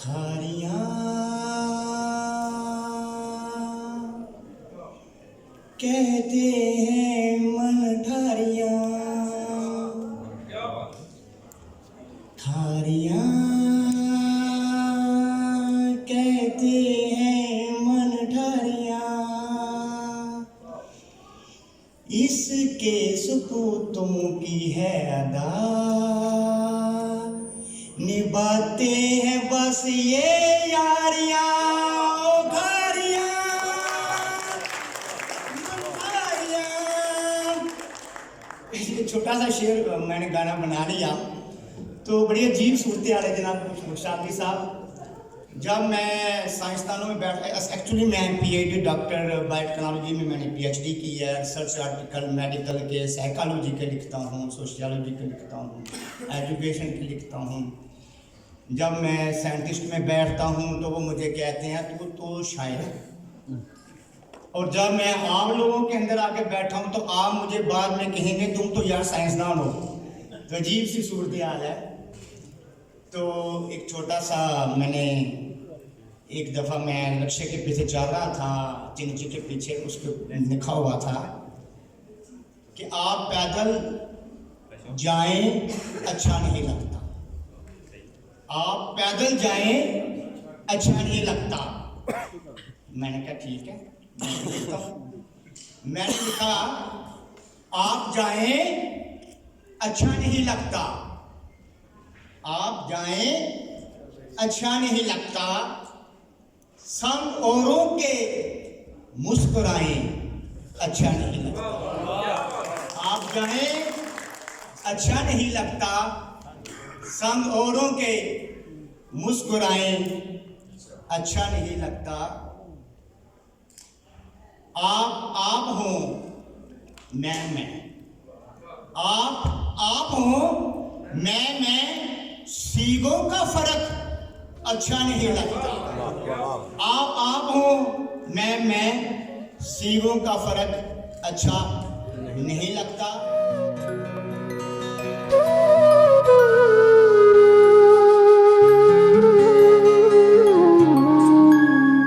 थारियां कहते हैं मन ठारियां, थारियां कहते हैं मन ठारियां, इसके सपूतों की है अदा, निभाते हैं बस ये यारियां ओ घारियां घारियां। छोटा सा शेर मैंने गाना बना लिया तो बड़ी अजीब सूरत हाल है जनाब शाफी साहब। जब मैं साइंसदानों में बैठा, एक्चुअली मैं PhD डॉक्टर बायोटेक्नोलॉजी में मैंने PhD की है, रिसर्च आर्टिकल मेडिकल के, साइकोलॉजी के लिखता हूँ, सोशियोलॉजी के लिखता हूँ, एजुकेशन के लिखता हूँ। जब मैं साइंटिस्ट में बैठता हूँ तो वो मुझे कहते हैं तू तो शायर है, और जब मैं आम लोगों के अंदर आके बैठा हूँ तो आप मुझे बाद में कहेंगे तुम तो यार साइंसदान हो। तो अजीब सी सूरत हाल है। तो एक छोटा सा मैंने एक दफ़ा मैं नक्शे के पीछे चल रहा था, चिंची के पीछे उसके लिखा हुआ था कि आप पैदल जाएं अच्छा नहीं लगता, आप पैदल जाएं अच्छा नहीं लगता। मैंने कहा ठीक है, मैंने लिखा आप जाएं अच्छा नहीं लगता, आप जाएं अच्छा नहीं लगता, संग औरों के मुस्कुराएं अच्छा नहीं लगता। आप जाएं अच्छा नहीं लगता, संग औरों के मुस्कुराएं अच्छा नहीं लगता। आप हो मैं, आप हो मैं, सीगों का फर्क अच्छा नहीं लगता। आप हो मैं, सीगों का फर्क अच्छा नहीं लगता।